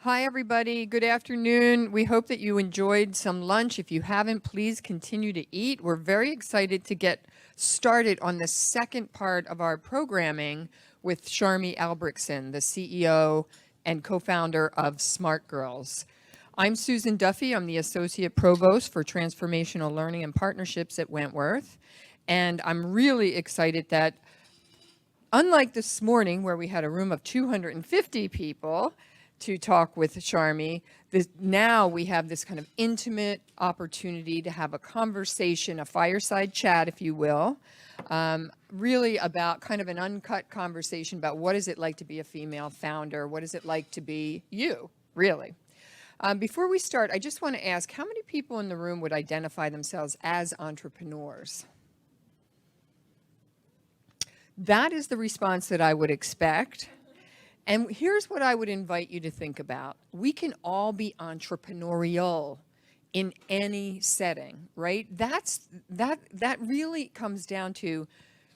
Hi, everybody. Good afternoon. We hope that you enjoyed some lunch. If you haven't, please continue to eat. We're very excited to get started on the second part of our programming with Sharmi Albrechtsen, the CEO and co-founder of SmartGurlz. I'm Susan Duffy. I'm the Associate Provost for Transformational Learning and Partnerships at Wentworth. And I'm really excited that, unlike this morning where we had a room of 250 people, to talk with Sharmi. Now we have this kind of intimate opportunity to have a conversation, a fireside chat, if you will, really about kind of an uncut conversation about what is it like to be a female founder? What is it like to be you, really? Before we start, I just want to ask, how many people in the room would identify themselves as entrepreneurs? That is the response that I would expect. And here's what I would invite you to think about. We can all be entrepreneurial in any setting, right? That really comes down to,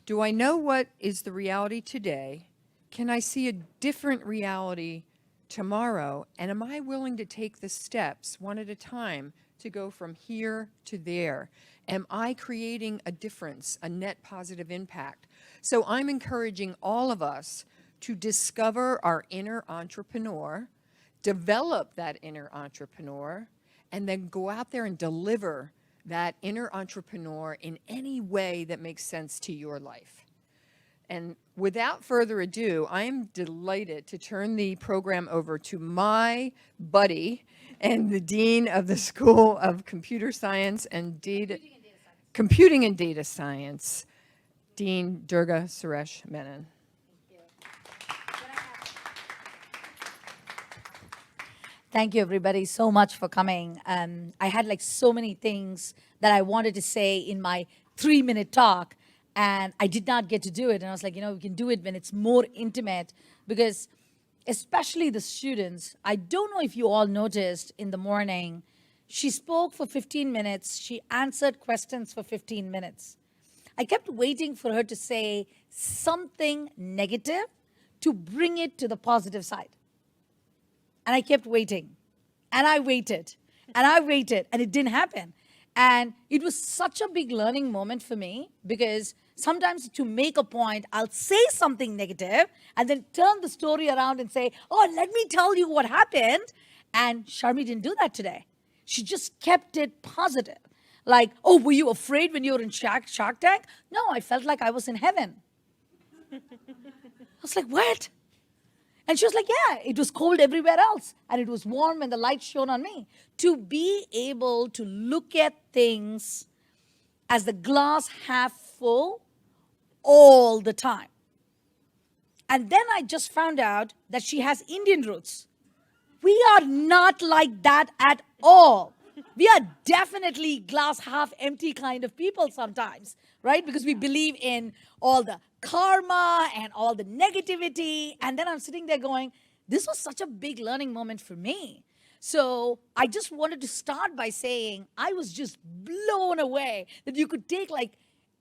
do I know what is the reality today? Can I see a different reality tomorrow? And am I willing to take the steps one at a time to go from here to there? Am I creating a difference, a net positive impact? So I'm encouraging all of us to discover our inner entrepreneur, develop that inner entrepreneur, and then go out there and deliver that inner entrepreneur in any way that makes sense to your life. And without further ado, I am delighted to turn the program over to my buddy and the Dean of the School of Computing and Data Science, Dean Durga Suresh-Menon. Thank you, everybody, so much for coming. I had like so many things that I wanted to say in my 3-minute talk, and I did not get to do it. And I was like, we can do it when it's more intimate, because especially the students, I don't know if you all noticed in the morning, she spoke for 15 minutes. She answered questions for 15 minutes. I kept waiting for her to say something negative to bring it to the positive side. And I kept waiting, and I waited, and I waited, and it didn't happen. And it was such a big learning moment for me, because sometimes to make a point, I'll say something negative and then turn the story around and say, oh, let me tell you what happened. And Sharmi didn't do that today. She just kept it positive. Like, oh, were you afraid when you were in Shark Tank? No, I felt like I was in heaven. I was like, what? And she was like, yeah, it was cold everywhere else, and it was warm when the light shone on me. To be able to look at things as the glass half full all the time. And then I just found out that she has Indian roots. We are not like that at all. We are definitely glass half empty kind of people sometimes, right? Because we believe in all the karma and all the negativity. And then I'm sitting there going, this was such a big learning moment for me. So I just wanted to start by saying I was just blown away that you could take like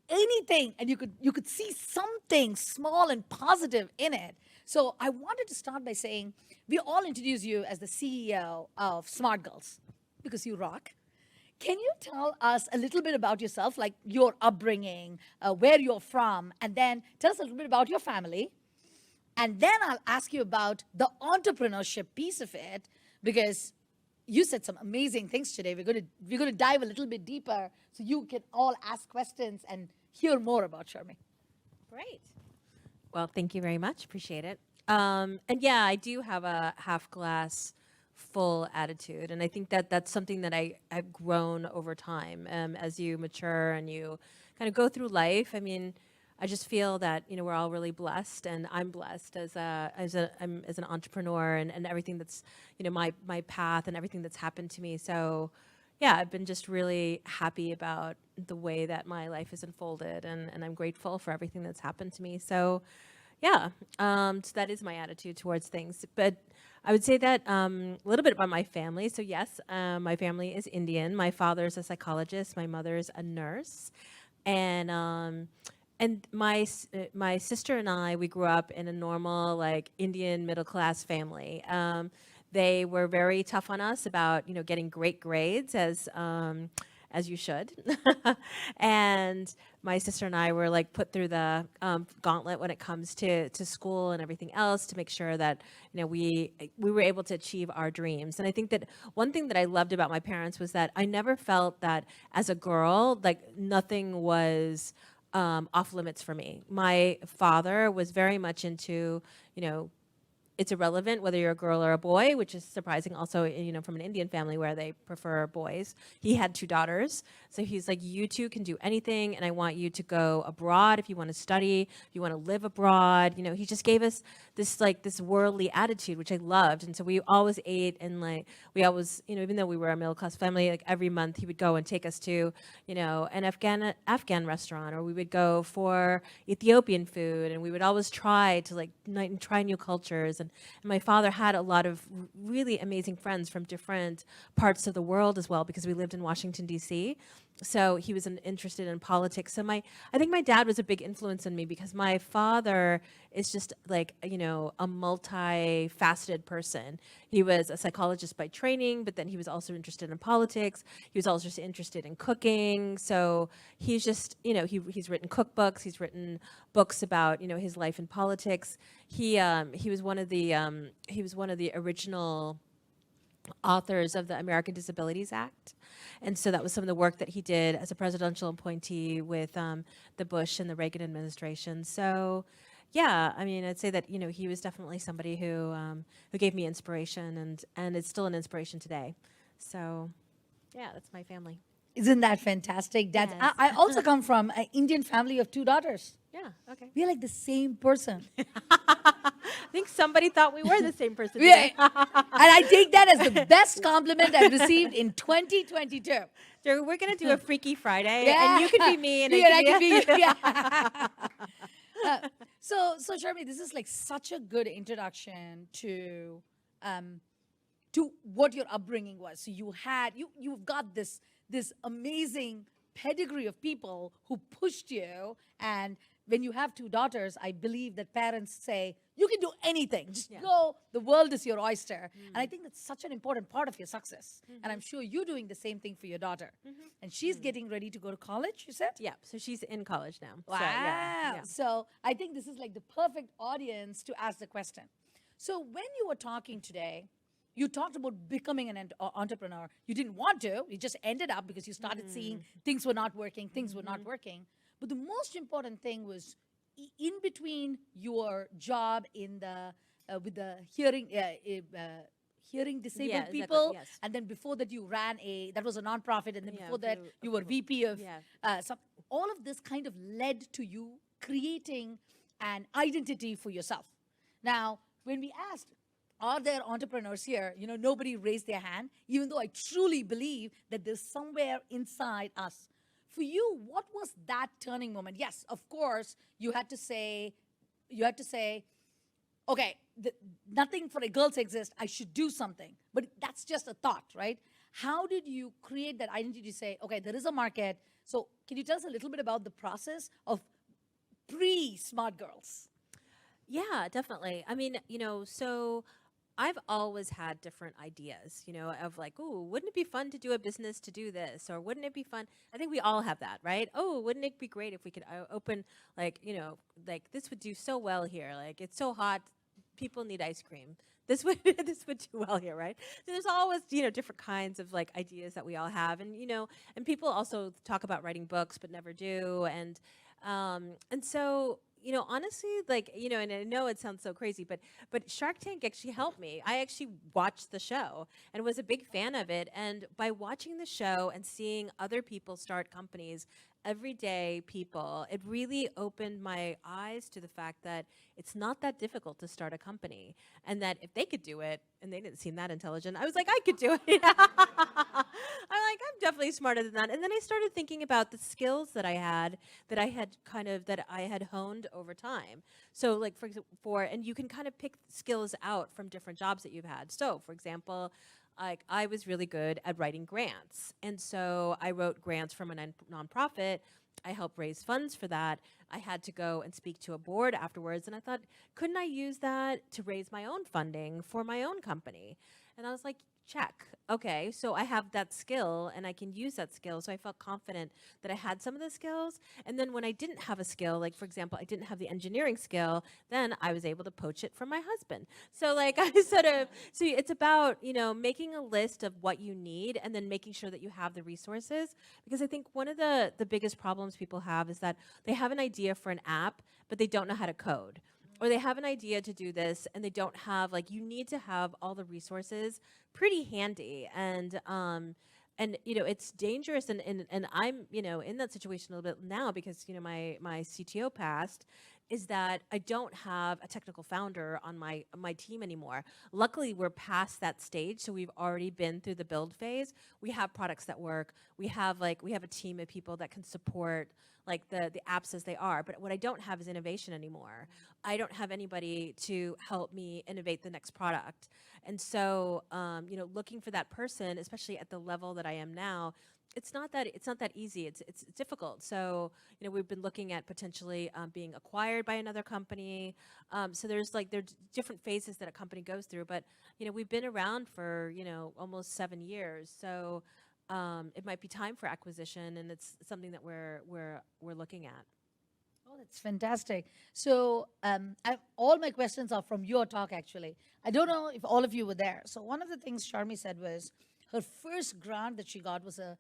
anything and you could see something small and positive in it. So I wanted to start by saying we all introduce you as the CEO of SmartGulz, because you rock. Can you tell us a little bit about yourself, like your upbringing, where you're from, and then tell us a little bit about your family? And then I'll ask you about the entrepreneurship piece of it, because you said some amazing things today. We're going to dive a little bit deeper so you can all ask questions and hear more about Sharmi. Great. Well, thank you very much. Appreciate it. And yeah, I do have a half glass full attitude. And I think that that's something that I've grown over time as you mature and you kind of go through life. I mean, I just feel that, we're all really blessed, and I'm blessed as an entrepreneur and everything that's, my path and everything that's happened to me. So yeah, I've been just really happy about the way that my life has unfolded, and I'm grateful for everything that's happened to me. So yeah, so that is my attitude towards things. But I would say that a little bit about my family. So yes, my family is Indian. My father's a psychologist. My mother's a nurse. And my sister and I, we grew up in a normal, like, Indian middle-class family. they were very tough on us about, getting great grades as you should. And my sister and I were like put through the gauntlet when it comes to school and everything else to make sure that we were able to achieve our dreams. And I think that one thing that I loved about my parents was that I never felt that as a girl, like nothing was off limits for me. My father was very much into, it's irrelevant whether you're a girl or a boy, which is surprising also, from an Indian family where they prefer boys. He had 2 daughters. So he's like, you two can do anything, and I want you to go abroad if you want to study, if you want to live abroad. He just gave us this worldly attitude, which I loved. And so we always ate, and we always, even though we were a middle class family, like every month he would go and take us to, an Afghan restaurant, or we would go for Ethiopian food, and we would always try to try new cultures. And my father had a lot of really amazing friends from different parts of the world as well, because we lived in Washington, D.C. So he was interested in politics. So I think my dad was a big influence on me, because my father is just like, a multifaceted person. He was a psychologist by training, but then he was also interested in politics. He was also just interested in cooking. So he's just, he's written cookbooks. He's written books about, his life in politics. He was one of the original authors of the American Disabilities Act. And so that was some of the work that he did as a presidential appointee with the Bush and the Reagan administration. So yeah, I mean, I'd say that, he was definitely somebody who gave me inspiration, and it's still an inspiration today. So yeah, that's my family. Isn't that fantastic? That's, Yes. I also come from an Indian family of 2 daughters. Yeah, okay. We're like the same person. I think somebody thought we were the same person Yeah. today. And I take that as the best compliment I've received in 2022. So we're going to do a Freaky Friday, Yeah. and you can be me, and Yeah, I can be you. yeah. So Sharmi, this is like such a good introduction to what your upbringing was. So you've got this amazing pedigree of people who pushed you, and when you have 2 daughters, I believe that parents say, you can do anything. Just go. The world is your oyster. And I think that's such an important part of your success. And I'm sure you're doing the same thing for your daughter. And she's getting ready to go to college, you said? Yeah, so she's in college now. Wow. So, yeah. So I think this is like the perfect audience to ask the question. So when you were talking today, you talked about becoming an entrepreneur. You didn't want to. You just ended up because you started seeing things were not working, things were not working. But the most important thing was in between your job in the with the hearing disabled exactly, people, yes. and then before that you ran that was a nonprofit, and then Yeah, before that so- you were VP of Yeah. all of this kind of led to you creating an identity for yourself. Now, when we asked, are there entrepreneurs here? Nobody raised their hand, even though I truly believe that there's somewhere inside us. For you, what was that turning moment? Yes, of course, you had to say, okay, nothing for a girls exists, I should do something. But that's just a thought, right? How did you create that identity to say, okay, there is a market? So can you tell us a little bit about the process of pre-SmartGurlz? Yeah, definitely. I mean, so I've always had different ideas, of like, ooh, wouldn't it be fun to do a business to do this? Or wouldn't it be fun? I think we all have that, right? Oh, wouldn't it be great if we could open, like, this would do so well here. Like, it's so hot, people need ice cream. This would this would do well here, right? So there's always, different kinds of like ideas that we all have. And, and people also talk about writing books but never do. And so honestly, like, and I know it sounds so crazy, but Shark Tank actually helped me. I actually watched the show and was a big fan of it. And by watching the show and seeing other people start companies, everyday people, it really opened my eyes to the fact that it's not that difficult to start a company, and that if they could do it, and they didn't seem that intelligent, I was like, I could do it. I'm definitely smarter than that. And then I started thinking about the skills that I had honed over time. So like and you can kind of pick skills out from different jobs that you've had. So for example, I was really good at writing grants. And so I wrote grants from a nonprofit. I helped raise funds for that. I had to go and speak to a board afterwards. And I thought, couldn't I use that to raise my own funding for my own company? And I was like, check. Okay, so I have that skill and I can use that skill. So I felt confident that I had some of the skills. And then when I didn't have a skill, like for example, I didn't have the engineering skill, then I was able to poach it from my husband. So like I sort of, so it's about, making a list of what you need and then making sure that you have the resources. Because I think one of the biggest problems people have is that they have an idea for an app, but they don't know how to code. Or they have an idea to do this and they don't have, like, you need to have all the resources pretty handy. And it's dangerous. And I'm, in that situation a little bit now because, my CTO passed, is that I don't have a technical founder on my team anymore. Luckily, we're past that stage, so we've already been through the build phase. We have products that work. We have a team of people that can support like the apps as they are. But what I don't have is innovation anymore. I don't have anybody to help me innovate the next product. And so, looking for that person, especially at the level that I am now, it's not that easy. It's difficult. So we've been looking at potentially being acquired by another company. So there's different phases that a company goes through. But we've been around for almost 7 years. So it might be time for acquisition, and it's something that we're looking at. Oh, that's fantastic. So all my questions are from your talk, actually. I don't know if all of you were there. So one of the things Sharmi said was her first grant that she got was a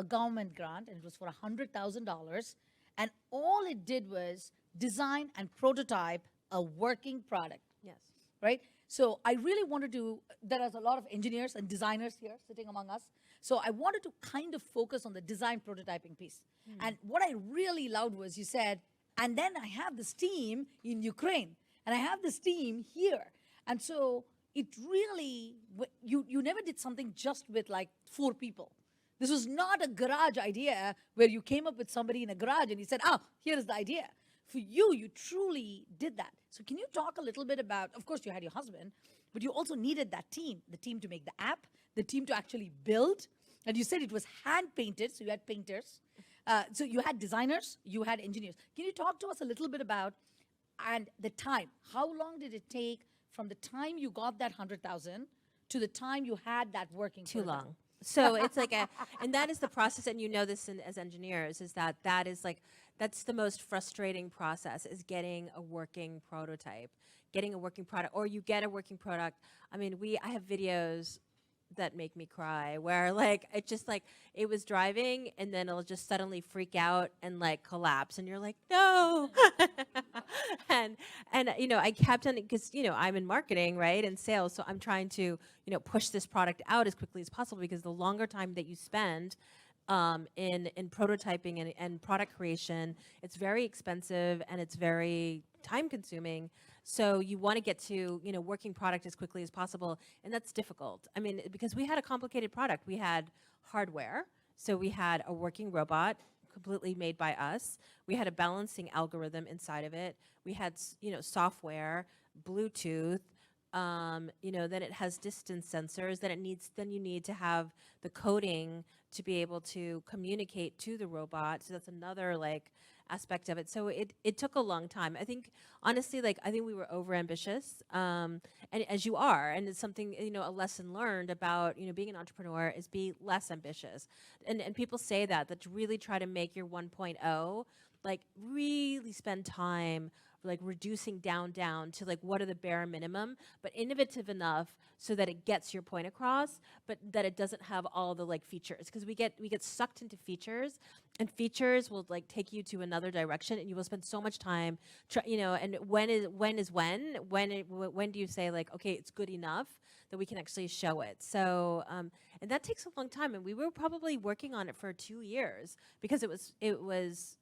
government grant, and it was for $100,000. And all it did was design and prototype a working product. Yes. Right? So I really wanted to, there are a lot of engineers and designers here sitting among us. So I wanted to kind of focus on the design prototyping piece. And what I really loved was you said, and then I have this team in Ukraine, and I have this team here. And so it really, you never did something just with like 4 people. This was not a garage idea where you came up with somebody in a garage and you said, here is the idea. For you, you truly did that. So can you talk a little bit about, of course you had your husband, but you also needed that team, the team to make the app, the team to actually build. And you said it was hand painted, so you had painters. So you had designers, you had engineers. Can you talk to us a little bit about, and the time, how long did it take from the time you got that 100,000 to the time you had that working? Too long. So it's like and that is the process, and this as engineers, is that's the most frustrating process, is getting a working prototype, getting a working product, or you get a working product. I mean, I have videos that make me cry where it was driving and then it'll just suddenly freak out and collapse and you're like, no. and I kept on, because I'm in marketing, right, and sales, so I'm trying to push this product out as quickly as possible, because the longer time that you spend in prototyping and product creation, it's very expensive and it's very time consuming. So you want to get to working product as quickly as possible, and that's difficult. I mean, because we had a complicated product. We had hardware, so we had a working robot completely made by us. We had a balancing algorithm inside of it. We had software, Bluetooth. Then it has distance sensors. Then you need to have the coding to be able to communicate to the robot. So that's another aspect of it. So it took a long time. I think honestly, I think we were overambitious, and as you are, and it's something a lesson learned about being an entrepreneur is be less ambitious. And people say that to really try to make your 1.0, really spend time reducing down to what are the bare minimum, but innovative enough so that it gets your point across, but that it doesn't have all the features, because we get sucked into features, and features will take you to another direction, and you will spend so much time and when do you say okay, it's good enough that we can actually show it? So and that takes a long time, and we were probably working on it for 2 years, because it was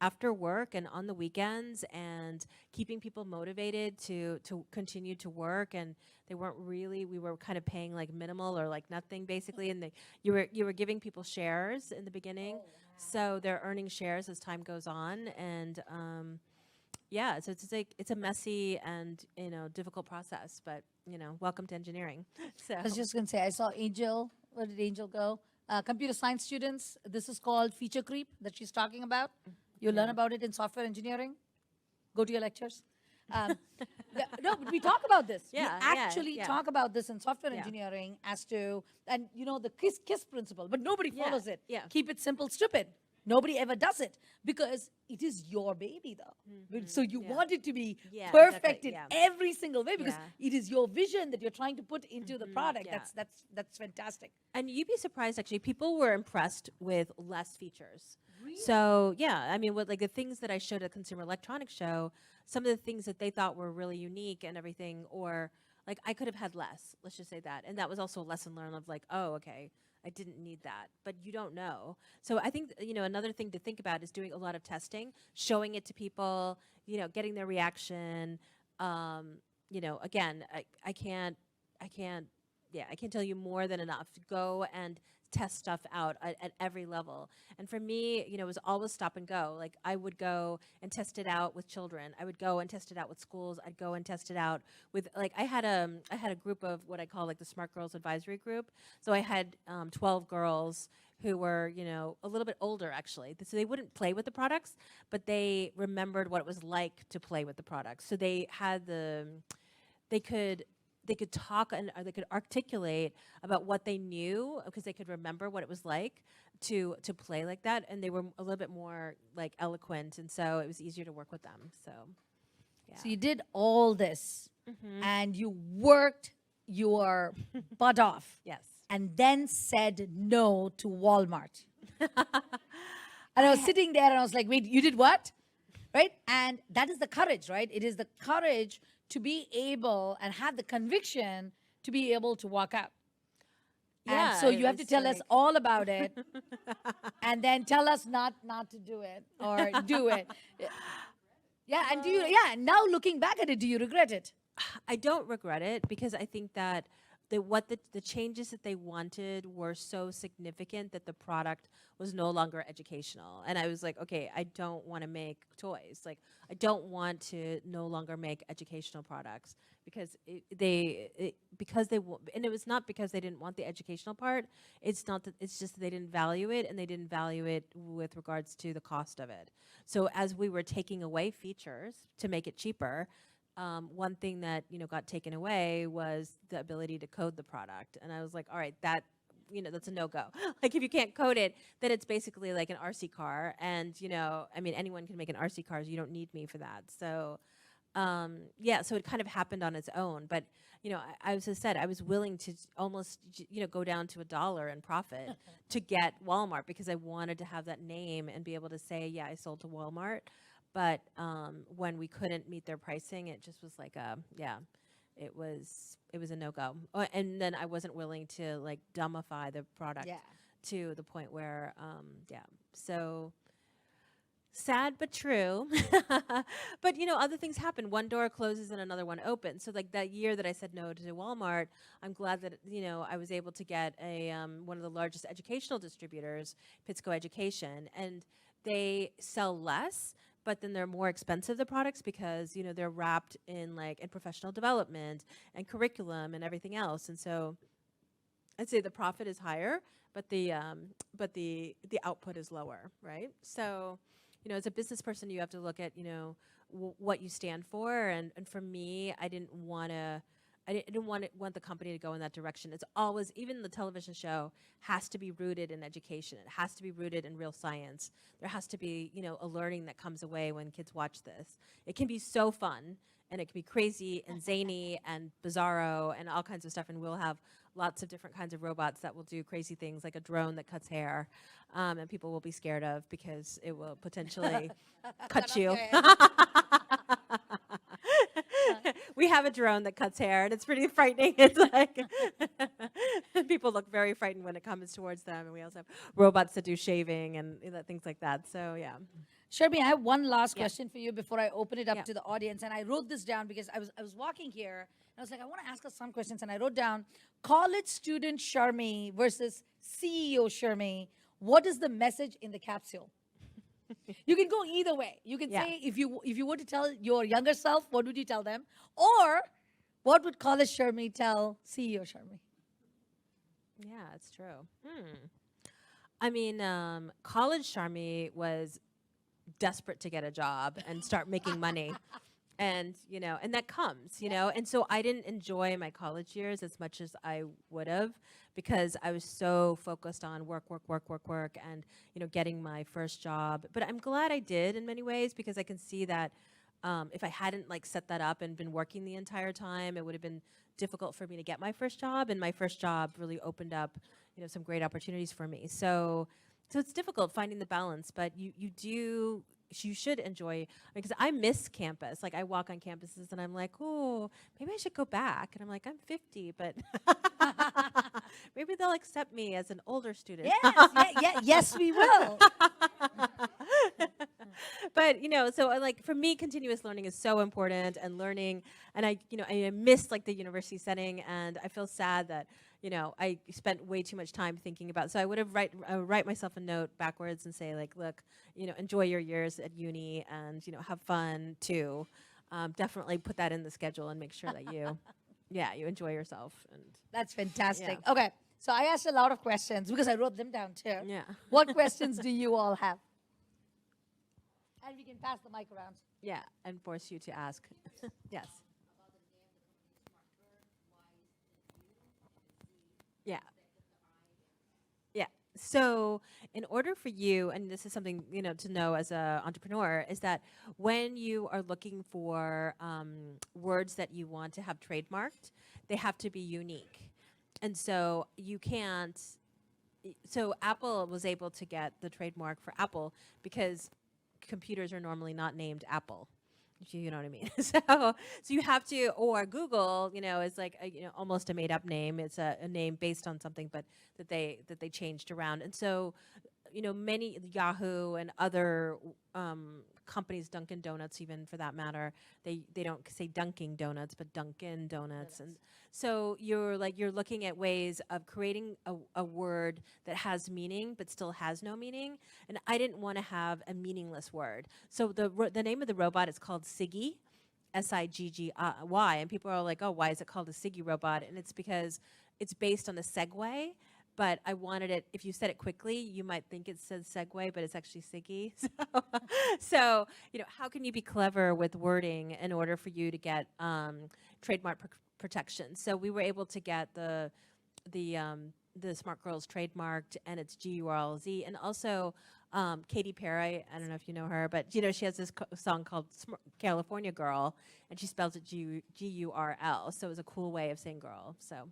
after work and on the weekends, and keeping people motivated to continue to work. And we were kind of paying minimal or nothing basically. And you were giving people shares in the beginning. Oh, wow. So they're earning shares as time goes on. And so it's a messy and difficult process, but welcome to engineering. So I was just going to say, I saw Angel. Where did Angel go? Computer science students, this is called feature creep that she's talking about. You'll learn about it in software engineering. Go to your lectures. No, but we talk about this. Yeah, we actually yeah. talk about this in software Yeah. engineering as to, and you know, the kiss principle, but nobody Yeah, follows it. yeah. Keep it simple, stupid. Nobody ever does it because it is your baby, though. So you yeah. want it to be Yeah, perfect exactly, in yeah. every single way because Yeah. it is your vision that you're trying to put into the product. yeah. That's fantastic. And you'd be surprised, actually. People were impressed with less features. So yeah, I mean, with like the things that I showed at Consumer Electronics Show, some of the things that they thought were really unique and everything, or like I could have had less. Let's just say that, and that was also a lesson learned of like, oh, okay, I didn't need that, but you don't know. So I think another thing to think about is doing a lot of testing, showing it to people, getting their reaction. Again, I can't tell you more than enough. Go and test stuff out at every level. And for me, it was always stop and go. Like I would go and test it out with children. I would go and test it out with schools. I'd go and test it out with like I had a group of what I call like the SmartGulz advisory group. So I had 12 girls who were, a little bit older actually. So they wouldn't play with the products, but they remembered what it was like to play with the products. So they had they could talk or they could articulate about what they knew because they could remember what it was like to play like that, and they were a little bit more like eloquent, and so it was easier to work with them. So yeah. So you did all this and you worked your butt off. Yes. And then said no to Walmart. And I was sitting there and I was like, wait, you did what? Right? And that is the courage, right? It is the courage to be able and have the conviction to be able to walk out. Yeah, and so it you have to was tell us like- all about it and then tell us not to do it or do it. Yeah, and now looking back at it, do you regret it? I don't regret it because I think that the changes that they wanted were so significant that the product was no longer educational. And I was like, okay, I don't want to make toys. Like, I don't want to no longer make educational products because and it was not because they didn't want the educational part. It's not that, it's just that they didn't value it, and they didn't value it with regards to the cost of it. So as we were taking away features to make it cheaper, one thing that got taken away was the ability to code the product, and I was like, all right, that's a no-go. Like if you can't code it, then it's basically like an RC car, and I mean anyone can make an RC car, so you don't need me for that. So so it kind of happened on its own. But I as I said, I was willing to almost go down to $1 in profit to get Walmart because I wanted to have that name and be able to say, yeah, I sold to Walmart. But when we couldn't meet their pricing, it just was like it was a no-go. And then I wasn't willing to like dumbify the product to the point where so sad but true. But other things happen. One door closes and another one opens. So like that year that I said no to Walmart, I'm glad that I was able to get a one of the largest educational distributors, Pittsco Education, and they sell less, but then they're more expensive, the products, because they're wrapped in in professional development and curriculum and everything else. And so I'd say the profit is higher, but the output is lower, right? So as a business person, you have to look at what you stand for, and for me, I didn't want the company to go in that direction. It's always, even the television show has to be rooted in education. It has to be rooted in real science. There has to be, a learning that comes away when kids watch this. It can be so fun, and it can be crazy and zany and bizarro and all kinds of stuff. And we'll have lots of different kinds of robots that will do crazy things, like a drone that cuts hair, and people will be scared of because it will potentially cut you. We have a drone that cuts hair, and it's pretty frightening. It's like people look very frightened when it comes towards them, and we also have robots that do shaving and things like that. So yeah. Sharmi, I have one last question for you before I open it up Yeah. to the audience, and I wrote this down because I was walking here and I was like, I want to ask her some questions, and I wrote down college student Sharmi versus CEO Sharmi. What is the message in the capsule? You can go either way. You can Yeah. say if you were to tell your younger self, what would you tell them? Or what would college Sharmi tell CEO Sharmi? Yeah, it's true. I mean, college Sharmi was desperate to get a job and start making money. and and that comes, and so I didn't enjoy my college years as much as I would have, because I was so focused on work, and getting my first job. But I'm glad I did in many ways, because I can see that if I hadn't set that up and been working the entire time, it would have been difficult for me to get my first job, and my first job really opened up some great opportunities for me. So it's difficult finding the balance, but you should enjoy, because I miss campus. Like, I walk on campuses and I'm like, oh, maybe I should go back. And I'm like, I'm 50, but maybe they'll accept me as an older student. Yes, we will. But so for me, continuous learning is so important, and learning, and I miss the university setting, and I feel sad that I spent way too much time thinking about. So I would have write myself a note backwards and say, look, enjoy your years at uni, and have fun too. Definitely put that in the schedule and make sure that you enjoy yourself. And That's fantastic. Yeah. Okay, so I asked a lot of questions because I wrote them down too. Yeah. What questions do you all have? And we can pass the mic around. Yeah, and force you to ask. Yes. Yeah. Yeah. So in order for you, and this is something to know as an entrepreneur, is that when you are looking for words that you want to have trademarked, they have to be unique. And so you can't. So Apple was able to get the trademark for Apple because computers are normally not named Apple. If you know what I mean. So you have to, or Google, is almost a made up name. It's a name based on something, but that they changed around. And so, many, Yahoo and other companies, Dunkin' Donuts even for that matter, they don't say Dunkin' Donuts, but Dunkin' Donuts. And so you're looking at ways of creating a word that has meaning but still has no meaning. And I didn't want to have a meaningless word. So the name of the robot is called Siggy, Siggy, and people are like, oh, why is it called a Siggy robot? And it's because it's based on a Segway. But I wanted it, if you said it quickly, you might think it says Segway, but it's actually Siggy. So how can you be clever with wording in order for you to get trademark protection? So we were able to get the Smartgurlz trademarked, and it's Gurlz. And also Katy Perry, I don't know if you know her, but she has this song called California Girl, and she spells it Gurl. So it was a cool way of saying girl. So.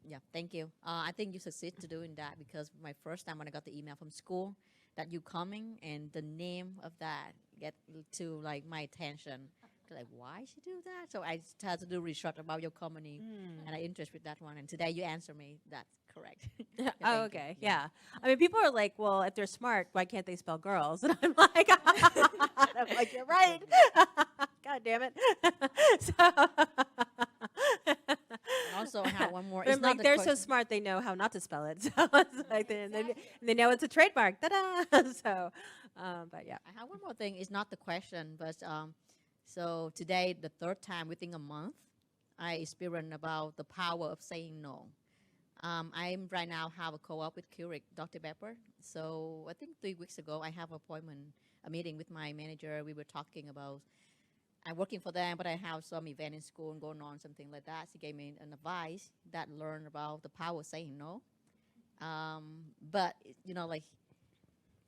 Yeah, thank you. I think you succeed to doing that, because my first time when I got the email from school that you coming, and the name of that get to my attention. Like, why she do that? So I started to do research about your company, and I interested with that one. And today you answer me. That's correct. Yeah, oh, okay. Yeah. I mean, people are like, well, if they're smart, why can't they spell girls? And I'm like, you're right. God damn it. Also, I have one more. But It's I'm not like, the they're so question. smart, they know how not to spell it. So it's like they know it's a trademark. Ta-da! So, but yeah. I have one more thing. It's not the question, but so today, the third time within a month, I experienced about the power of saying no. I'm right now have a co-op with Keurig Dr. Pepper. So I think 3 weeks ago, I have a meeting with my manager. We were talking about I'm working for them, but I have some event in school and going on, something like that. She gave me an advice that learned about the power of saying no. But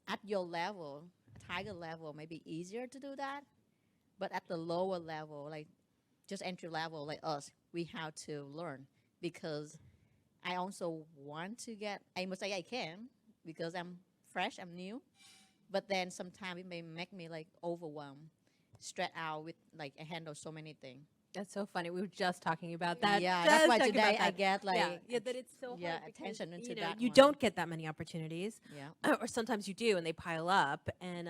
at your level, tiger level, maybe easier to do that. But at the lower level, just entry level like us, we have to learn, because I also want to I must say I can, because I'm fresh, I'm new. But then sometimes it may make me overwhelmed, stressed out with I handle so many things. That's so funny. We were just talking about that. Yeah, Just that's why talking today about I that. get that it's so hard because, attention into that you one. don't get that many opportunities. Yeah. Or sometimes you do, and they pile up, and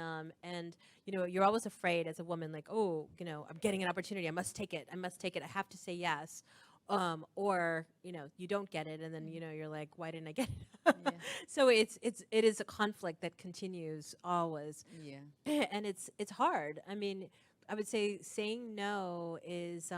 you're always afraid as a woman, oh, I'm getting an opportunity, I must take it, I have to say yes. Or you don't get it, and then you're like, why didn't I get it? Yeah. So it is a conflict that continues always. Yeah. And it's hard. I mean, I would say saying no is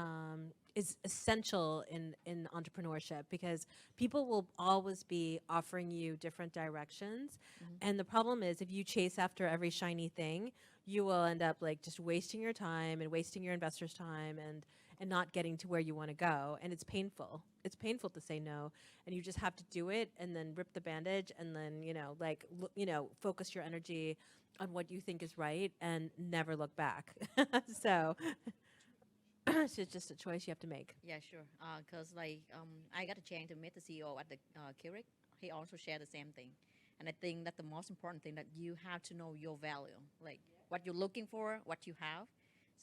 is essential in entrepreneurship, because people will always be offering you different directions. And the problem is, if you chase after every shiny thing, you will end up like just wasting your time and wasting your investors' time, and not getting to where you want to go. And it's painful. It's painful to say no, and you just have to do it, and then rip the bandage, and then focus your energy on what you think is right, and never look back. So it's just a choice you have to make. Yeah, sure. Because I got a chance to meet the CEO at the Keurig. He also shared the same thing, and I think that the most important thing that you have to know your value, like what you're looking for, what you have.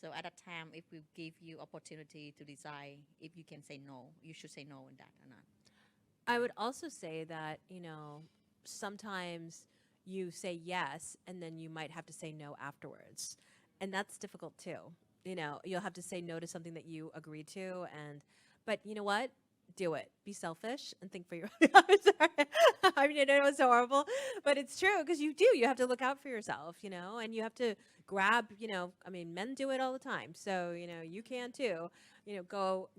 So at that time, if we give you opportunity to decide if you can say no, you should say no in that or not. I would also say that, sometimes you say yes, and then you might have to say no afterwards. And that's difficult too. You'll have to say no to something that you agreed to, but you know what? Do it. Be selfish and think for your. I'm sorry. I mean, I know it's horrible, but it's true, because you have to look out for yourself, and you have to grab, men do it all the time. So, you can too, go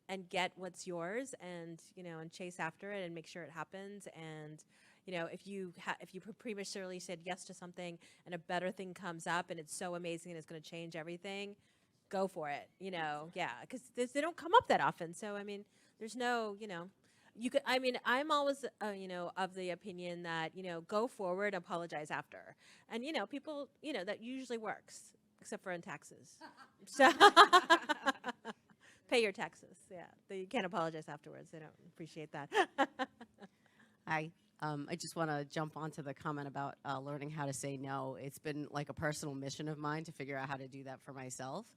and get what's yours, and, and chase after it and make sure it happens. And, if you prematurely said yes to something and a better thing comes up and it's so amazing and it's going to change everything, go for it, yeah, because they don't come up that often. So, there's no, you could, I'm always, of the opinion that, go forward, apologize after. And, people, that usually works, except for in taxes. So pay your taxes. Yeah. You can't apologize afterwards. They don't appreciate that. Hi. I just want to jump onto the comment about learning how to say no. It's been like a personal mission of mine to figure out how to do that for myself.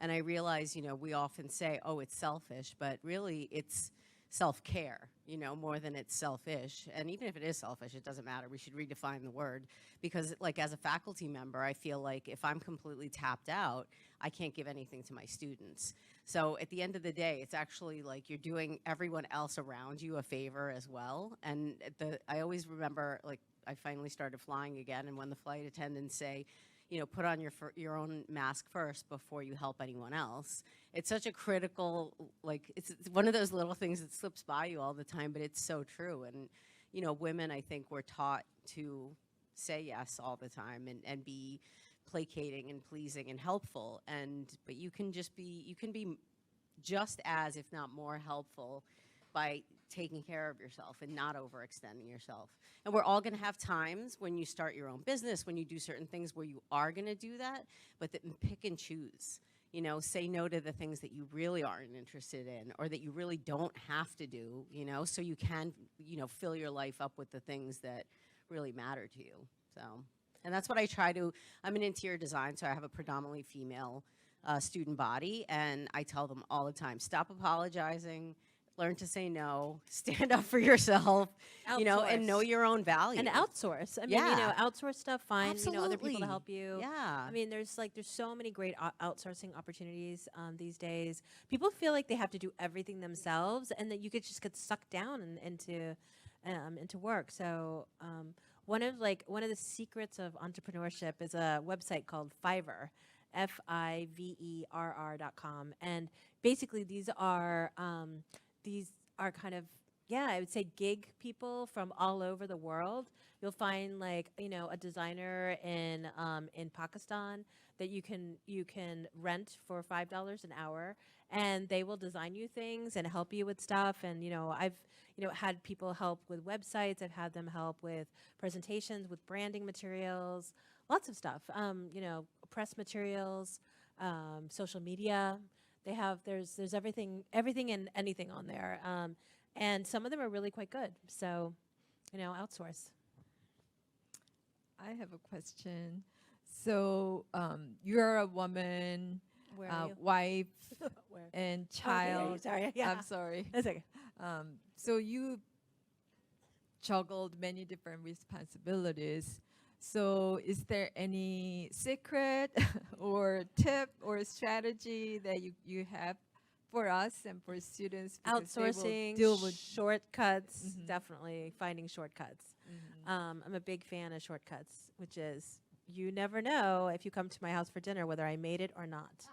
And I realize, we often say, oh, it's selfish, but really it's self-care, more than it's selfish. And even if it is selfish, it doesn't matter. We should redefine the word, because like as a faculty member, I feel like if I'm completely tapped out, I can't give anything to my students. So at the end of the day, it's actually like you're doing everyone else around you a favor as well. And I always remember, like, I finally started flying again, and when the flight attendants say, put on your own mask first before you help anyone else. It's such a critical, like, it's one of those little things that slips by you all the time, but it's so true. And, women, I think, we're taught to say yes all the time and be placating and pleasing and helpful. But you can be just as, if not more helpful by taking care of yourself and not overextending yourself. And we're all going to have times when you start your own business, when you do certain things where you are going to do that, but pick and choose. Say no to the things that you really aren't interested in, or that you really don't have to do, so you can, fill your life up with the things that really matter to you. So, and that's what I try to. I'm an interior design, so I have a predominantly female student body, and I tell them all the time, stop apologizing, learn to say no, stand up for yourself, and know your own value. And outsource. Outsource stuff, find, other people to help you. Yeah. There's so many great outsourcing opportunities these days. People feel like they have to do everything themselves, and that you could just get sucked down into work. So one of the secrets of entrepreneurship is a website called Fiverr. Fiverr.com. And basically these are kind of, I would say gig people from all over the world. You'll find a designer in Pakistan that you can rent for $5 an hour, and they will design you things and help you with stuff. And I've had people help with websites. I've had them help with presentations, with branding materials, lots of stuff. Press materials, social media. There's everything and anything on there. And some of them are really quite good. So, outsource. I have a question. So you're a woman, Where are you? wife, Where? and child. Sorry. Yeah. I'm sorry. That's okay. So you juggled many different responsibilities. So is there any secret or tip or strategy that you have for us and for students? Because they will Outsourcing, deal with shortcuts, Mhm. definitely finding shortcuts. Mhm. I'm a big fan of shortcuts, which is you never know if you come to my house for dinner whether I made it or not.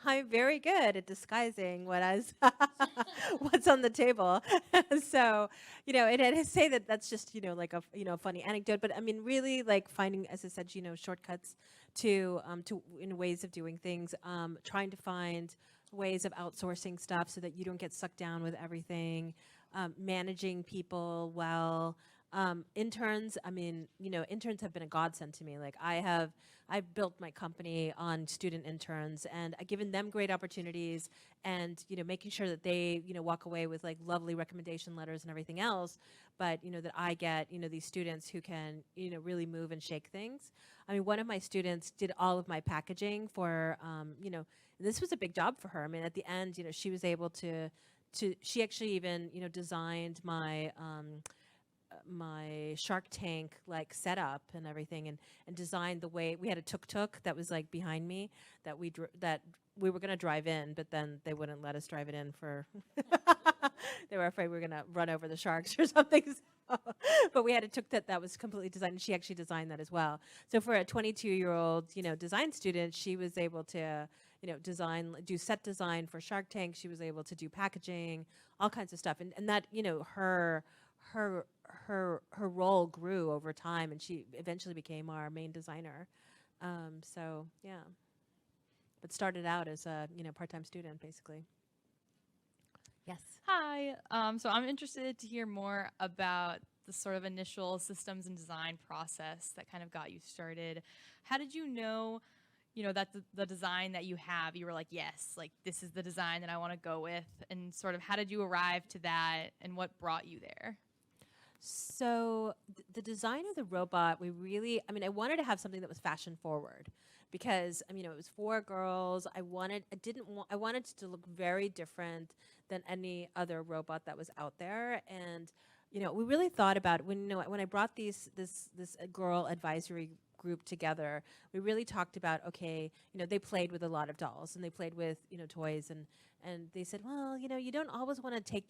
I'm very good at disguising what's on the table. So, and I say that that's just, like a, funny anecdote, but I mean, really like finding, as I said, shortcuts to in ways of doing things, trying to find ways of outsourcing stuff so that you don't get sucked down with everything, managing people well. Interns, I mean, interns have been a godsend to me. Like I've built my company on student interns, and I've given them great opportunities, and making sure that they walk away with like lovely recommendation letters and everything else. But that I get these students who can really move and shake things. I mean, one of my students did all of my packaging for this was a big job for her. I mean, at the end, she was able to she actually even designed my my Shark Tank like setup and everything, and designed the way we had a tuk-tuk that was like behind me that we were going to drive in, but then they wouldn't let us drive it in for they were afraid we were going to run over the sharks or something. So, but we had a tuk-tuk that was completely designed, and she actually designed that as well. So for a 22-year-old design student, she was able to do set design for Shark Tank. She was able to do packaging, all kinds of stuff, and that her role grew over time, and she eventually became our main designer. So yeah, but started out as a part-time student basically. Yes. Hi. So I'm interested to hear more about the sort of initial systems and design process that kind of got you started. How did you know, that the design that you have, you were like, yes, like this is the design that I want to go with, and sort of how did you arrive to that, and what brought you there? So the design of the robot, I wanted to have something that was fashion forward, because it was for girls. I wanted it to look very different than any other robot that was out there. And we really thought about it when I brought this girl advisory group together. We really talked about, okay, they played with a lot of dolls, and they played with toys, and they said, well, you don't always want to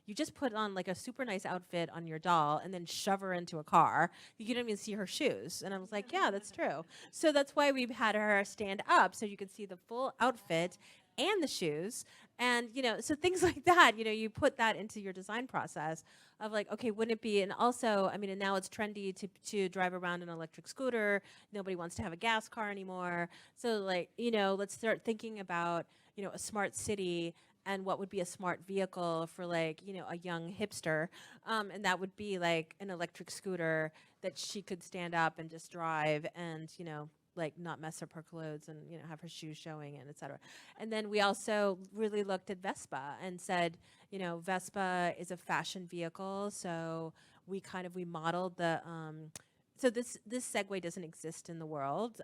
you just put on like a super nice outfit on your doll and then shove her into a car. You don't even see her shoes. And I was like, yeah, that's true. So that's why we've had her stand up so you could see the full outfit and the shoes. And, so things like that, you put that into your design process of like, okay, wouldn't it be, and also, and now it's trendy to drive around an electric scooter. Nobody wants to have a gas car anymore. So like, let's start thinking about, a smart city and what would be a smart vehicle for like, a young hipster. And that would be like an electric scooter that she could stand up and just drive and, like not mess up her clothes and, have her shoes showing and et cetera. And then we also really looked at Vespa and said, Vespa is a fashion vehicle. So we modeled the, so this Segway doesn't exist in the world,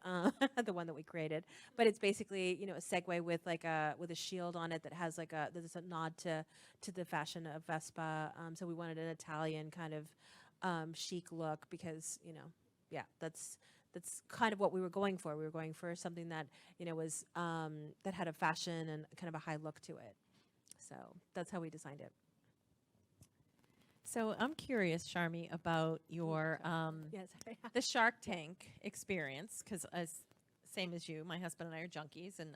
the one that we created, but it's basically a Segway with a shield on it that has there's a nod to the fashion of Vespa. So we wanted an Italian kind of chic look because that's kind of what we were going for. We were going for something that was that had a fashion and kind of a high look to it. So that's how we designed it. So I'm curious, Sharmi, about your Yes. the Shark Tank experience, because same as you, my husband and I are junkies, and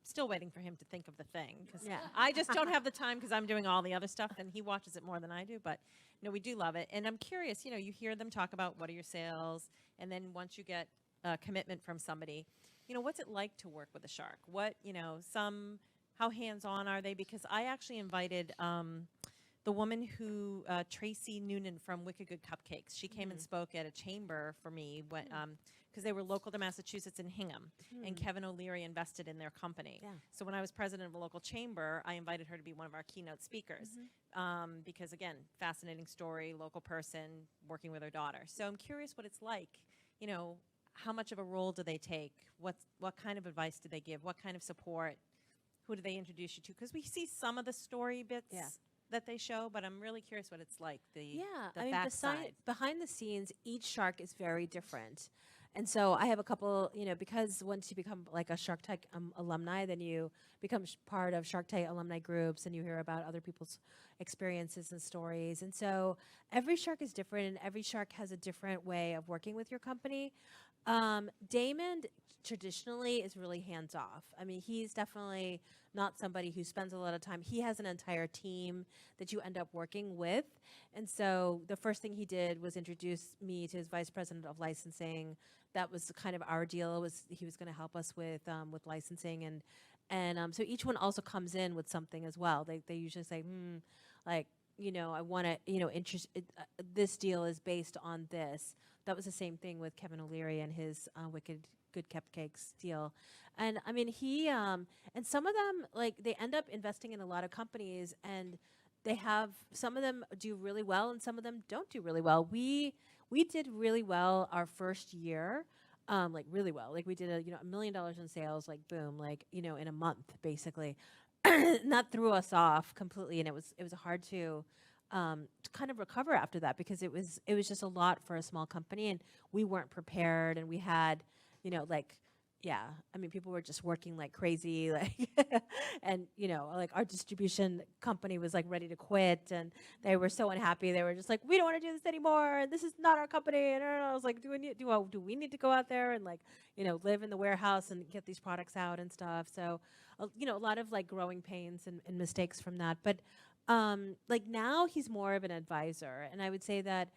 still waiting for him to think of the thing, because Yeah. I just don't have the time because I'm doing all the other stuff, and he watches it more than I do. But we do love it, and I'm curious. You hear them talk about what are your sales, and then once you get a commitment from somebody, what's it like to work with a shark? What how hands-on are they? Because I actually invited. The woman who, Tracy Noonan from Wicked Good Cupcakes, she came and spoke at a chamber for me because they were local to Massachusetts in Hingham, and Kevin O'Leary invested in their company. Yeah. So when I was president of a local chamber, I invited her to be one of our keynote speakers because, again, fascinating story, local person, working with her daughter. So I'm curious what it's like. How much of a role do they take? What kind of advice do they give? What kind of support? Who do they introduce you to? Because we see some of the story bits. Yeah. That they show, but I'm really curious what it's like. The Yeah, backside. behind the scenes, each shark is very different. And so I have a couple, because once you become like a Shark Tank alumni, then you become part of Shark Tank alumni groups, and you hear about other people's experiences and stories. And so every shark is different, and every shark has a different way of working with your company. Damon traditionally is really hands off. I mean, he's definitely not somebody who spends a lot of time. He has an entire team that you end up working with. And so the first thing he did was introduce me to his vice president of licensing. That was kind of our deal, was he was going to help us with licensing. And so each one also comes in with something as well. They usually say, like, I want to, this deal is based on this. That was the same thing with Kevin O'Leary and his Wicked Good Cupcakes deal. And I mean, he, and some of them, like, they end up investing in a lot of companies, and they have, some of them do really well and some of them don't do really well. We did really well our first year. Like really well, like we did $1 million in sales, like boom, like, in a month, basically. That threw us off completely, and it was hard to kind of recover after that, because it was just a lot for a small company, and we weren't prepared, and we had, I mean, people were just working like crazy, like, and like our distribution company was like ready to quit, and they were so unhappy. They were just like, we don't want to do this anymore. This is not our company. And I was like, do we need to go out there and like, live in the warehouse and get these products out and stuff? So, a lot of like growing pains and mistakes from that. But like now he's more of an advisor, and I would say that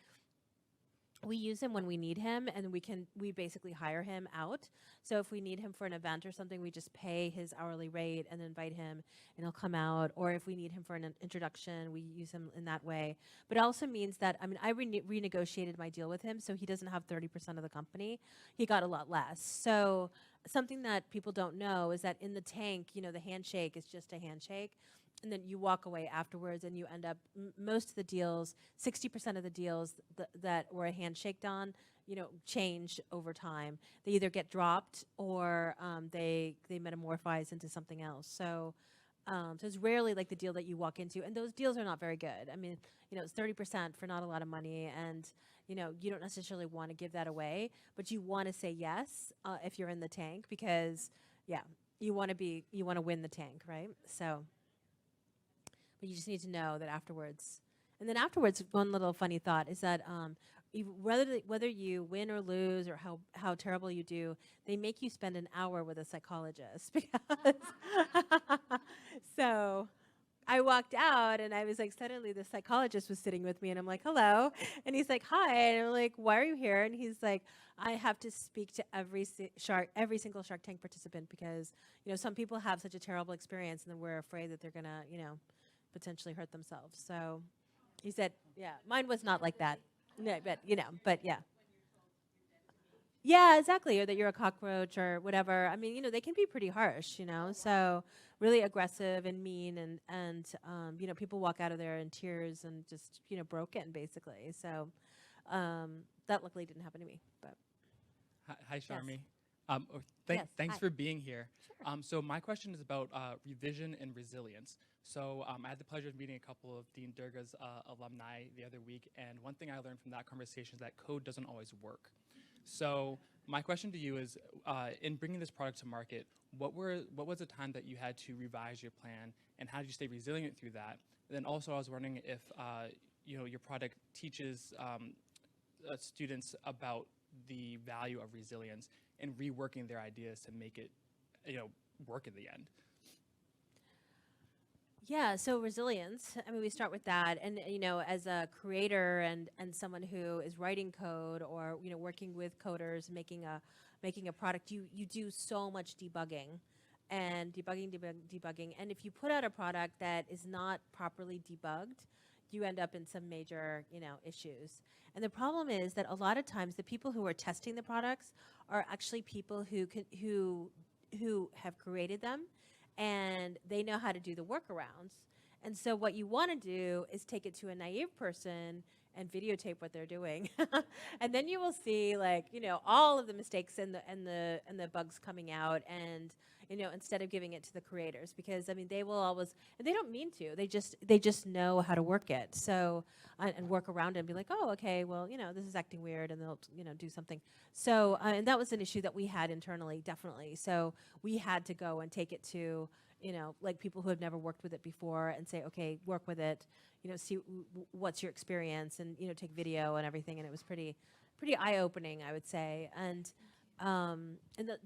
we use him when we need him, and we basically hire him out. So if we need him for an event or something, we just pay his hourly rate and invite him, and he'll come out. Or if we need him for an introduction, we use him in that way. But it also means that, I mean, I renegotiated my deal with him, so he doesn't have 30% of the company. He got a lot less. So something that people don't know is that in the tank, the handshake is just a handshake. And then you walk away afterwards, and you end up, most of the deals, 60% of the deals that were a handshake done, change over time. They either get dropped or they metamorphose into something else. So it's rarely like the deal that you walk into, and those deals are not very good. I mean, it's 30% for not a lot of money, and you don't necessarily want to give that away, but you want to say yes if you're in the tank, because you want to win the tank, right? So. But you just need to know that afterwards. And then afterwards, one little funny thought is that whether you win or lose, or how terrible you do, they make you spend an hour with a psychologist. Because so I walked out, and I was like, suddenly the psychologist was sitting with me, and I'm like, hello. And he's like, hi. And I'm like, why are you here? And he's like, I have to speak to every single Shark Tank participant, because some people have such a terrible experience, and then we're afraid that they're gonna potentially hurt themselves. So he said, mine was not like that. No, but yeah. Yeah, exactly. Or that you're a cockroach or whatever. I mean, they can be pretty harsh, so really aggressive and mean, and people walk out of there in tears and just, broken, basically. So that luckily didn't happen to me. But Hi, Sharmi. Yes, Thanks hi. for being here. Sure. So my question is about revision and resilience. So I had the pleasure of meeting a couple of Dean Durga's alumni the other week, and one thing I learned from that conversation is that code doesn't always work. So my question to you is, in bringing this product to market, what was the time that you had to revise your plan, and how did you stay resilient through that? And then also, I was wondering if your product teaches students about the value of resilience and reworking their ideas to make it work in the end. Yeah, so resilience, I mean, we start with that. And, as a creator and someone who is writing code, or, working with coders, making a product, you do so much debugging and debugging. And if you put out a product that is not properly debugged, you end up in some major, issues. And the problem is that a lot of times the people who are testing the products are actually people who have created them, and they know how to do the workarounds. And so what you want to do is take it to a naive person and videotape what they're doing. And then you will see, like, all of the mistakes and the bugs coming out, and instead of giving it to the creators, because I mean, they will always, and they don't mean to, they just know how to work it. So and work around it and be like, oh, okay, well, this is acting weird, and they'll do something. So and that was an issue that we had internally, definitely. So we had to go and take it to like people who have never worked with it before, and say, okay, work with it, see what's your experience, and take video and everything. And it was pretty eye-opening, I would say. And And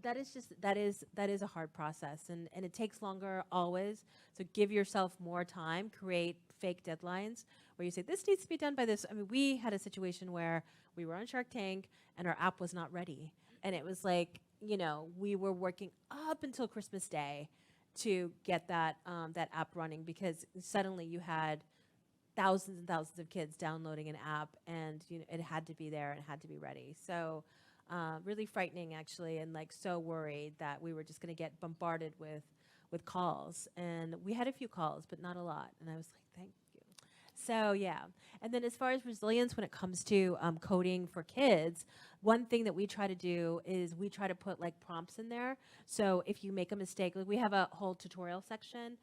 that is just that is a hard process, and it takes longer always. So give yourself more time. Create fake deadlines where you say this needs to be done by this. I mean, we had a situation where we were on Shark Tank and our app was not ready, and it was like, you know, we were working up until Christmas Day to get that that app running, because suddenly you had thousands and thousands of kids downloading an app, and you know, it had to be there and it had to be ready. So really frightening, actually, and like so worried that we were just going to get bombarded with calls. And we had a few calls, but not a lot. And I was like, thank you. So yeah. And then as far as resilience, when it comes to coding for kids, one thing that we try to do is we try to put like prompts in there. So if you make a mistake, like we have a whole tutorial section.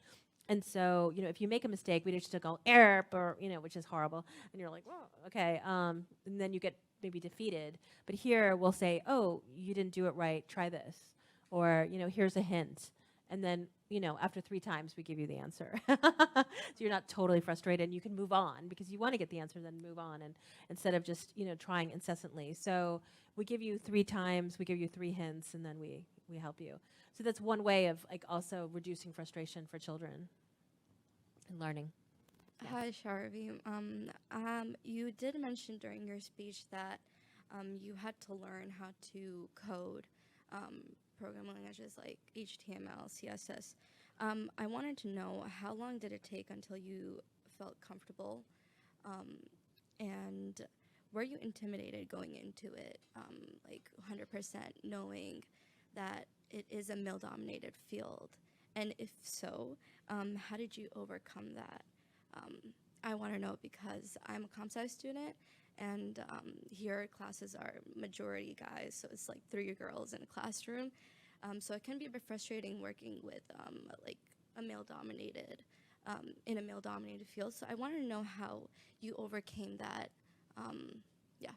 And so, you know, if you make a mistake, we just go error, or, you know, which is horrible. And you're like, well, okay. And then you get maybe defeated. But here we'll say, oh, you didn't do it right, try this. Or, you know, here's a hint. And then, you know, after 3 times, we give you the answer. So you're not totally frustrated, and you can move on because you want to get the answer, then move on, and instead of just, you know, trying incessantly. So we give you 3 times, we give you 3 hints, and then we help you. So that's one way of like also reducing frustration for children and learning. Yeah. Hi, Sharvi. You did mention during your speech that you had to learn how to code programming languages like HTML, CSS. I wanted to know, how long did it take until you felt comfortable, and were you intimidated going into it, like 100% knowing that it is a male-dominated field? And if so, how did you overcome that? I want to know because I'm a comp sci student, and here classes are majority guys, so it's like 3 girls in a classroom. So it can be a bit frustrating working with like a male-dominated, in a male-dominated field. So I want to know how you overcame that. Yeah.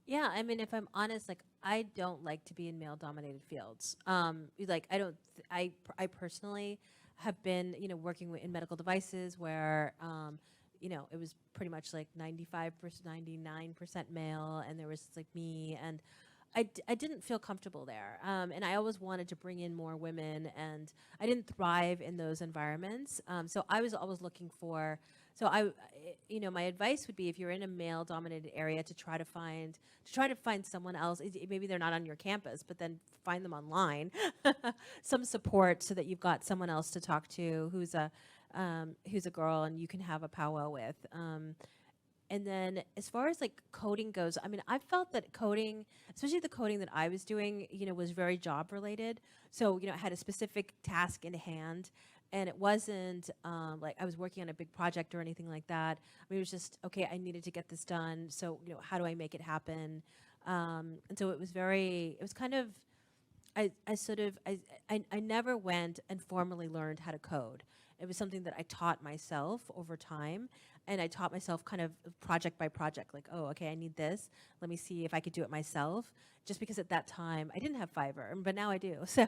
Yeah, I mean, if I'm honest, like I don't like to be in male-dominated fields. Like I personally have been, you know, working in medical devices where, you know, it was pretty much like 95%, 99% male, and there was like me, and I didn't feel comfortable there. And I always wanted to bring in more women, and I didn't thrive in those environments. So I was always looking for, you know, my advice would be, if you're in a male-dominated area, to try to find someone else. Maybe they're not on your campus, but then find them online, some support, so that you've got someone else to talk to who's a girl, and you can have a powwow with. And then as far as like coding goes, I mean, I felt that coding, especially the coding that I was doing, you know, was very job related. So, you know, I had a specific task in hand, and it wasn't like I was working on a big project or anything like that. I mean, it was just, okay, I needed to get this done. So, you know, how do I make it happen? And so it was kind of, I never went and formally learned how to code. It was something that I taught myself over time. And I taught myself kind of project by project, like, oh, okay, I need this. Let me see if I could do it myself. Just because at that time, I didn't have Fiverr, but now I do. So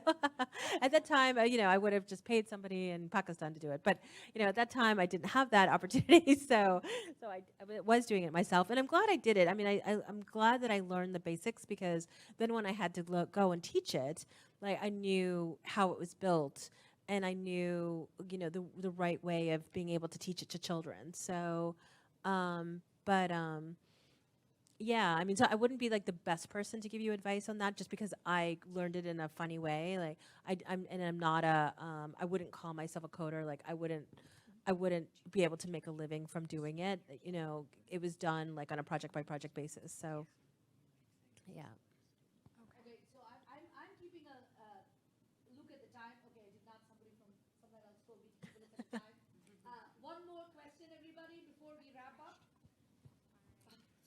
at that time, you know, I would have just paid somebody in Pakistan to do it. But, you know, at that time, I didn't have that opportunity. So I was doing it myself. And I'm glad I did it. I mean, I'm glad that I learned the basics, because then when I had to go and teach it, like, I knew how it was built. And I knew, you know, the right way of being able to teach it to children. So, yeah, I mean, so I wouldn't be like the best person to give you advice on that, just because I learned it in a funny way. Like, I'm not I wouldn't call myself a coder. Like, I wouldn't be able to make a living from doing it. You know, it was done like on a project by project basis. So, yeah. Okay, so I'm keeping a look at the time. Okay, did not somebody from somewhere else told me to keep a look at the time? One more question, everybody, before we wrap up.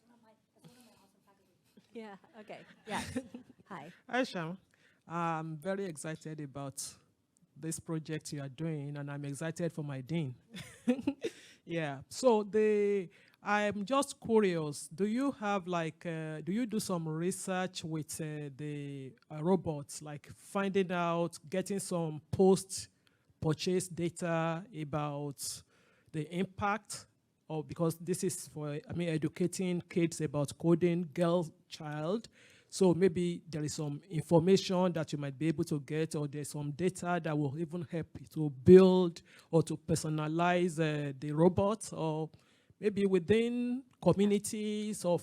That's one of my awesome faculty. Yeah. Okay. Yes. Hi. Hi, Sham. I'm very excited about this project you are doing, and I'm excited for my dean. Yeah. So I'm just curious. Do you have like, do you do some research with the robots, like finding out, getting some post-purchase data about the impact? Or because this is for, I mean, educating kids about coding, girl child. So maybe there is some information that you might be able to get, or there's some data that will even help you to build or to personalize the robot, or maybe within communities of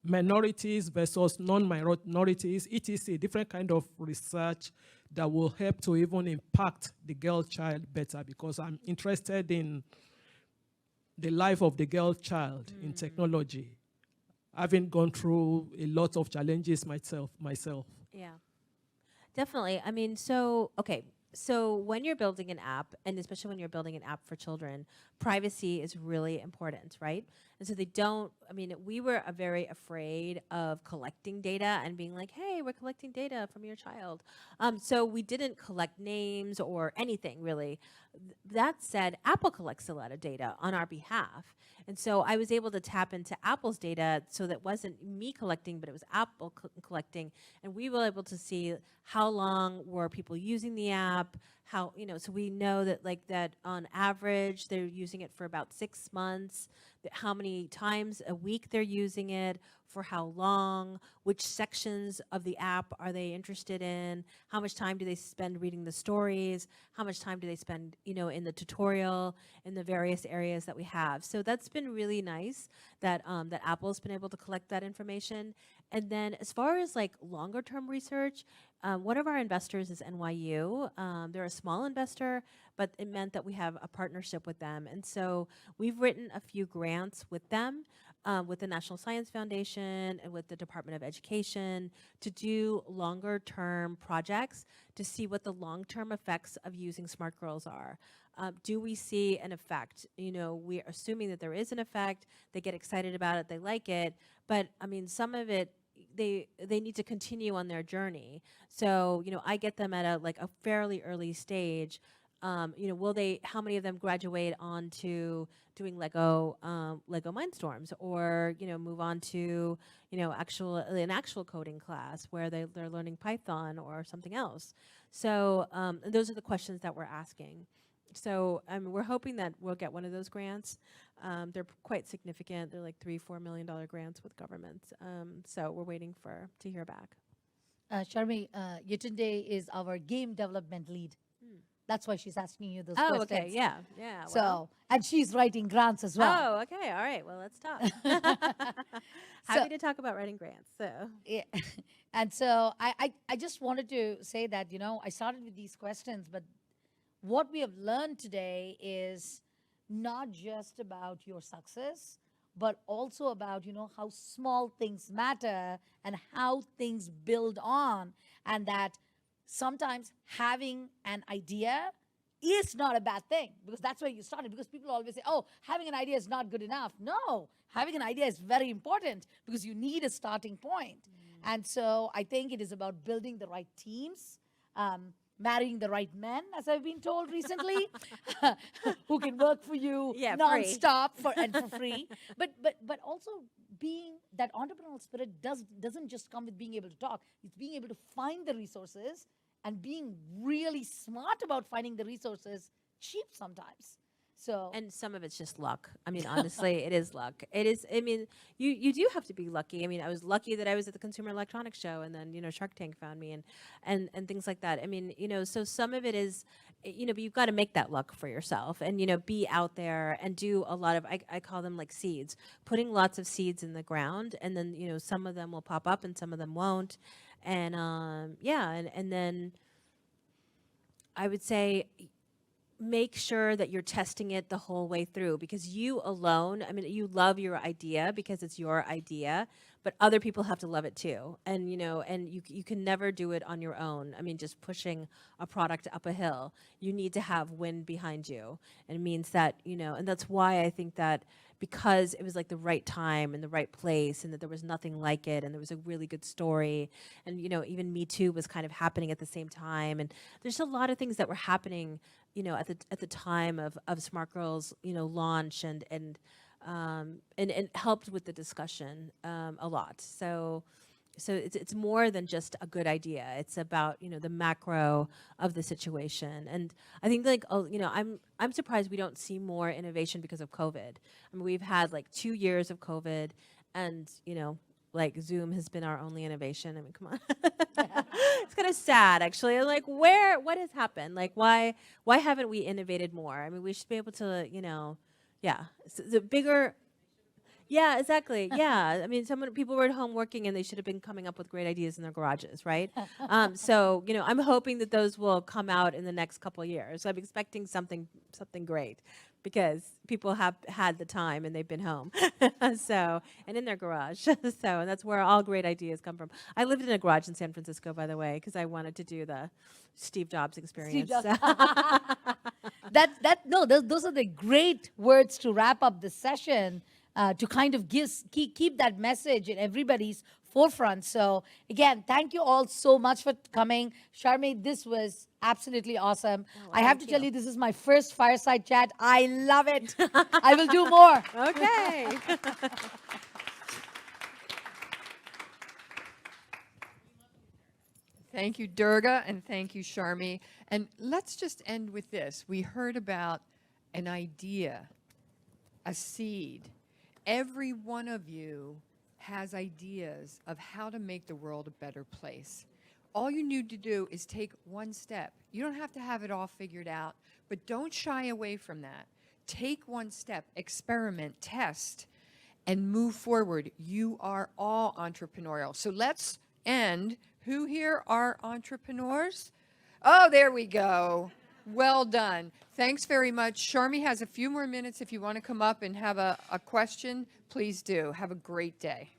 minorities versus non-minorities, etc. Different kind of research that will help to even impact the girl child better, because I'm interested in the life of the girl child in technology, having gone through a lot of challenges myself. Yeah, definitely. I mean, so, okay. So when you're building an app, and especially when you're building an app for children, privacy is really important, right? And so they don't, I mean, we were very afraid of collecting data and being like, hey, we're collecting data from your child. So we didn't collect names or anything really. That said, Apple collects a lot of data on our behalf. And so I was able to tap into Apple's data, so that wasn't me collecting, but it was Apple collecting. And we were able to see how long were people using the app, how, you know, so we know that like that on average, they're using it for about 6 months, how many times a week they're using it, for how long, which sections of the app are they interested in, how much time do they spend reading the stories, how much time do they spend, you know, in the tutorial, in the various areas that we have. So that's been really nice that, that Apple's been able to collect that information. And then as far as like longer term research, one of our investors is NYU. They're a small investor, but it meant that we have a partnership with them. And so we've written a few grants with them, with the National Science Foundation and with the Department of Education, to do longer term projects to see what the long-term effects of using SmartGurlz are. Do we see an effect? You know, we're assuming that there is an effect. They get excited about it, they like it, but I mean, some of it, they need to continue on their journey. So, you know, I get them at a fairly early stage. You know, how many of them graduate on to doing Lego Mindstorms, or, you know, move on to, you know, an actual coding class where they're learning Python or something else. So those are the questions that we're asking. So we're hoping that we'll get one of those grants. They're quite significant. They're like $3-4 million grants with governments. So we're waiting to hear back. Sharmi, Yetunde is our game development lead. That's why she's asking you those Oh, questions. okay, yeah. So, and she's writing grants as well. Oh, okay, all right. Well, let's talk. Happy to talk about writing grants. So Yeah. And so I just wanted to say that, you know, I started with these questions, but what we have learned today is not just about your success, but also about, you know, how small things matter and how things build on, and that sometimes having an idea is not a bad thing, because that's where you started. Because people always say, oh, having an idea is not good enough. No, having an idea is very important, because you need a starting point. And so I think it is about building the right teams, marrying the right men, as I've been told recently, who can work for you nonstop and for free. But also being that entrepreneurial spirit doesn't just come with being able to talk. It's being able to find the resources and being really smart about finding the resources cheap sometimes. So, and some of it's just luck. I mean, honestly, it is luck. It is. I mean, you do have to be lucky. I mean, I was lucky that I was at the Consumer Electronics Show, and then, you know, Shark Tank found me, and things like that. I mean, you know, so some of it is, you know, but you've got to make that luck for yourself, and, you know, be out there and do a lot of, I call them like seeds, putting lots of seeds in the ground, and then, you know, some of them will pop up and some of them won't, and and then I would say, make sure that you're testing it the whole way through, because you alone, I mean, you love your idea because it's your idea, but other people have to love it too. And, you know, and you can never do it on your own. I mean, just pushing a product up a hill, you need to have wind behind you. And it means that, you know, and that's why I think that, because it was like the right time and the right place, and that there was nothing like it, and there was a really good story, and, you know, even Me Too was kind of happening at the same time, and there's a lot of things that were happening, you know, at the time of SmartGurlz, you know, launch, and helped with the discussion a lot. So it's more than just a good idea. It's about, you know, the macro of the situation. And I think, like, you know, I'm surprised we don't see more innovation because of COVID. I mean, we've had like 2 years of COVID, and, you know, like Zoom has been our only innovation. I mean, come on. It's kind of sad, actually. Like, what has happened? Like, why haven't we innovated more? I mean, we should be able to, yeah, the bigger. Yeah, exactly. Yeah, I mean, people were at home working, and they should have been coming up with great ideas in their garages, right? So, I'm hoping that those will come out in the next couple of years. I'm expecting something great, because people have had the time and they've been home, so, and in their garage. So, and that's where all great ideas come from. I lived in a garage in San Francisco, by the way, because I wanted to do the Steve Jobs experience. Steve Jobs. Those are the great words to wrap up the session. To kind of keep that message in everybody's forefront. So again, thank you all so much for coming. Sharmi, this was absolutely awesome. I have to tell you, this is my first Fireside Chat. I love it. I will do more. Okay. Thank you, Durga, and thank you, Sharmi. And let's just end with this. We heard about an idea, a seed. Every one of you has ideas of how to make the world a better place. All you need to do is take one step. You don't have to have it all figured out, but don't shy away from that. Take one step, experiment, test, and move forward. You are all entrepreneurial. So let's end. Who here are entrepreneurs? Oh, there we go. Well done. Thanks very much. Sharmi has a few more minutes. If you want to come up and have a question, please do. Have a great day.